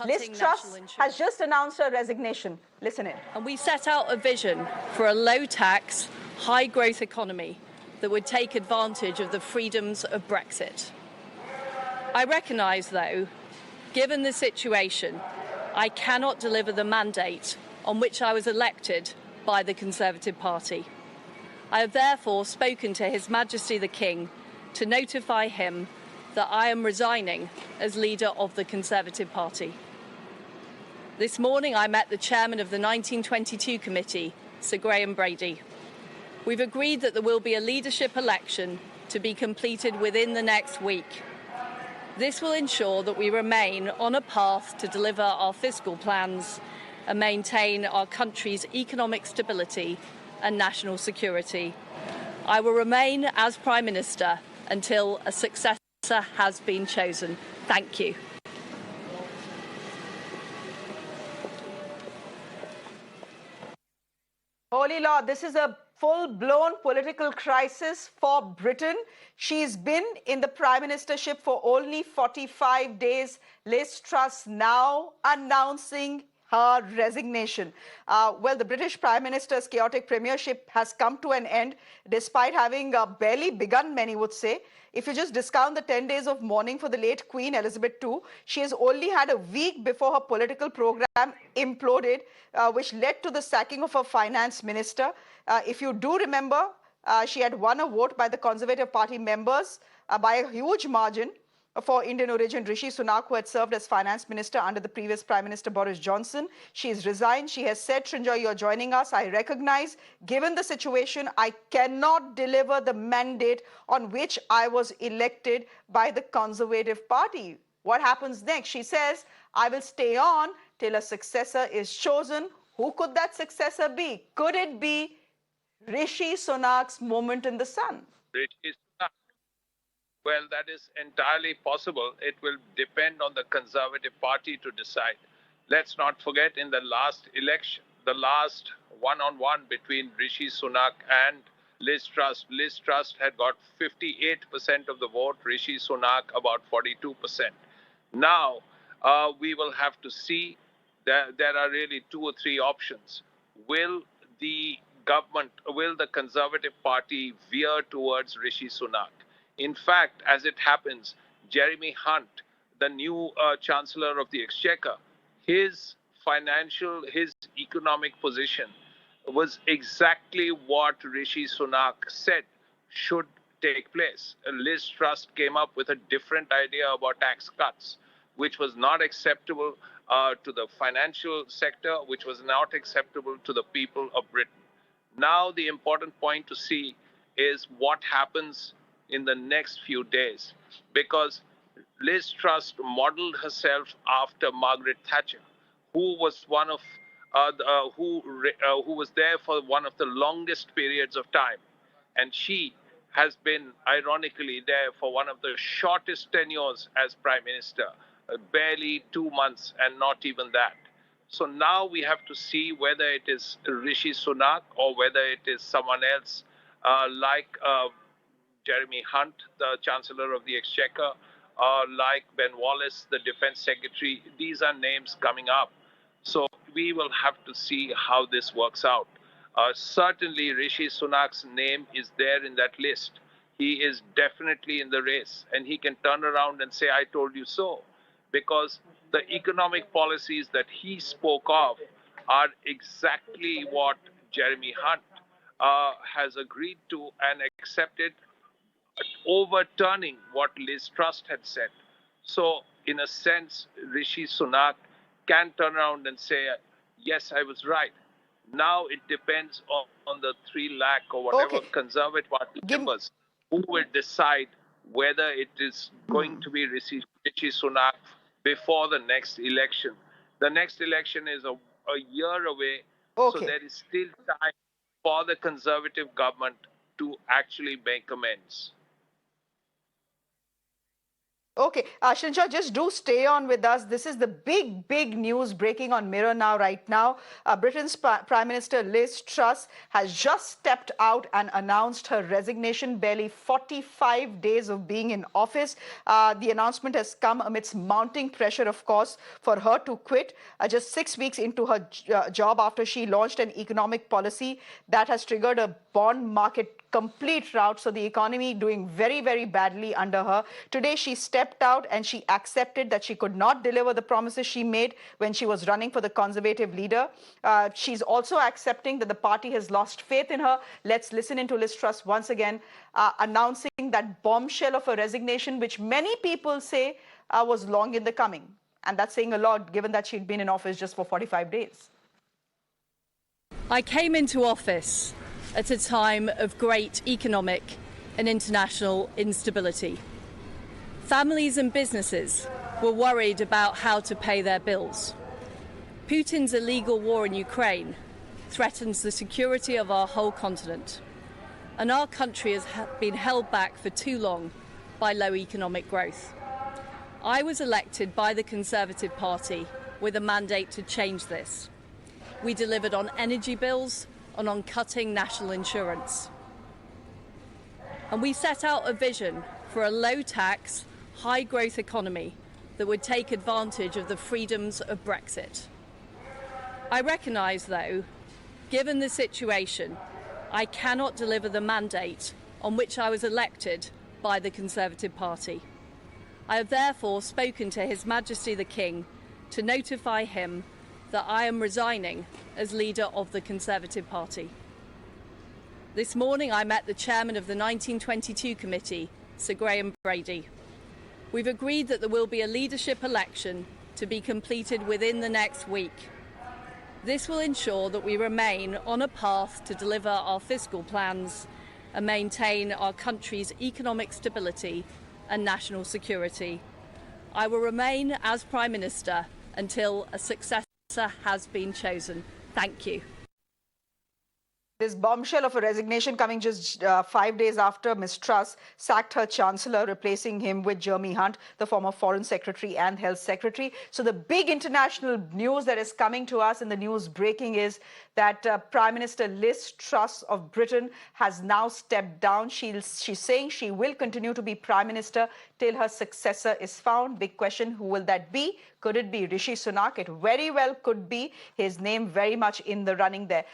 Liz Truss has just announced her resignation. Listen in. And we set out a vision for a low-tax, high-growth economy that would take advantage of the freedoms of Brexit. I recognise, though, given the situation, I cannot deliver the mandate on which I was elected by the Conservative Party. I have therefore spoken to His Majesty the King to notify him that I am resigning as leader of the Conservative Party. This morning I met the chairman of the 1922 committee, Sir Graham Brady. We've agreed that there will be a leadership election to be completed within the next week. This will ensure that we remain on a path to deliver our fiscal plans and maintain our country's economic stability and national security. I will remain as Prime Minister until a successor has been chosen. Thank you. Holy Lord, this is a full-blown political crisis for Britain. She's been in the Prime Ministership for only 45 days. Liz Truss now announcing her resignation. Well, the British Prime Minister's chaotic premiership has come to an end, despite having barely begun, many would say. If you just discount the 10 days of mourning for the late Queen Elizabeth II, she has only had a week before her political program imploded, which led to the sacking of her finance minister. If you do remember, she had won a vote by the Conservative Party members by a huge margin for Indian origin Rishi Sunak, who had served as finance minister under the previous Prime Minister Boris Johnson. She is resigned. She has said, Srinjoy, you're joining us. I recognize, given the situation, I cannot deliver the mandate on which I was elected by the Conservative Party. What happens next? She says, I will stay on till a successor is chosen. Who could that successor be? Could it be Rishi Sunak's moment in the sun? Rishi Sunak. Well, that is entirely possible. It will depend on the Conservative Party to decide. Let's not forget, in the last election, the last one-on-one between Rishi Sunak and Liz Truss had got 58% of the vote, Rishi Sunak about 42%. Now, we will have to see that there are really two or three options. Will the Conservative Party veer towards Rishi Sunak? In fact, as it happens, Jeremy Hunt, the new Chancellor of the Exchequer, his economic position was exactly what Rishi Sunak said should take place. Liz Truss came up with a different idea about tax cuts, which was not acceptable to the financial sector, which was not acceptable to the people of Britain. Now, the important point to see is what happens in the next few days, because Liz Truss modeled herself after Margaret Thatcher, who was who was there for one of the longest periods of time, and she has been ironically there for one of the shortest tenures as Prime Minister, barely 2 months, and not even that. So now we have to see whether it is Rishi Sunak or whether it is someone else like Jeremy Hunt, the Chancellor of the Exchequer, like Ben Wallace, the Defense Secretary. These are names coming up. So we will have to see how this works out. Certainly, Rishi Sunak's name is there in that list. He is definitely in the race, and he can turn around and say, I told you so, because the economic policies that he spoke of are exactly what Jeremy Hunt has agreed to and accepted, overturning what Liz Truss had said. So, in a sense, Rishi Sunak can turn around and say, yes, I was right. Now it depends on the 3 lakh or whatever Conservative Party members who will decide whether it is going to be Rishi Sunak before the next election. The next election is a year away, so there is still time for the Conservative government to actually make amends. Okay, Shinsha, just do stay on with us. This is the big news breaking on Mirror now, right now. Britain's Prime Minister Liz Truss has just stepped out and announced her resignation, barely 45 days of being in office. The announcement has come amidst mounting pressure, of course, for her to quit just 6 weeks into her job after she launched an economic policy that has triggered a bond market complete rout. So the economy doing very badly under her. Today she stepped out and she accepted that she could not deliver the promises she made when she was running for the Conservative leader. She's also accepting that the party has lost faith in her. Let's listen into Liz Truss once again announcing that bombshell of a resignation, which many people say was long in the coming. And that's saying a lot given that she'd been in office just for 45 days. I came into office at a time of great economic and international instability. Families and businesses were worried about how to pay their bills. Putin's illegal war in Ukraine threatens the security of our whole continent, and our country has been held back for too long by low economic growth. I was elected by the Conservative Party with a mandate to change this. We delivered on energy bills and on cutting national insurance. And we set out a vision for a low-tax, high-growth economy that would take advantage of the freedoms of Brexit. I recognise, though, given the situation, I cannot deliver the mandate on which I was elected by the Conservative Party. I have therefore spoken to His Majesty the King to notify him that I am resigning as leader of the Conservative Party. This morning I met the chairman of the 1922 committee, Sir Graham Brady. We've agreed that there will be a leadership election to be completed within the next week. This will ensure that we remain on a path to deliver our fiscal plans and maintain our country's economic stability and national security. I will remain as Prime Minister until a successor has been chosen. Thank you. This bombshell of a resignation coming just 5 days after Ms. Truss sacked her chancellor, replacing him with Jeremy Hunt, the former Foreign Secretary and Health Secretary. So the big international news that is coming to us in the news breaking is that Prime Minister Liz Truss of Britain has now stepped down. She's saying she will continue to be Prime Minister till her successor is found. Big question, who will that be? Could it be Rishi Sunak? It very well could be. His name very much in the running there.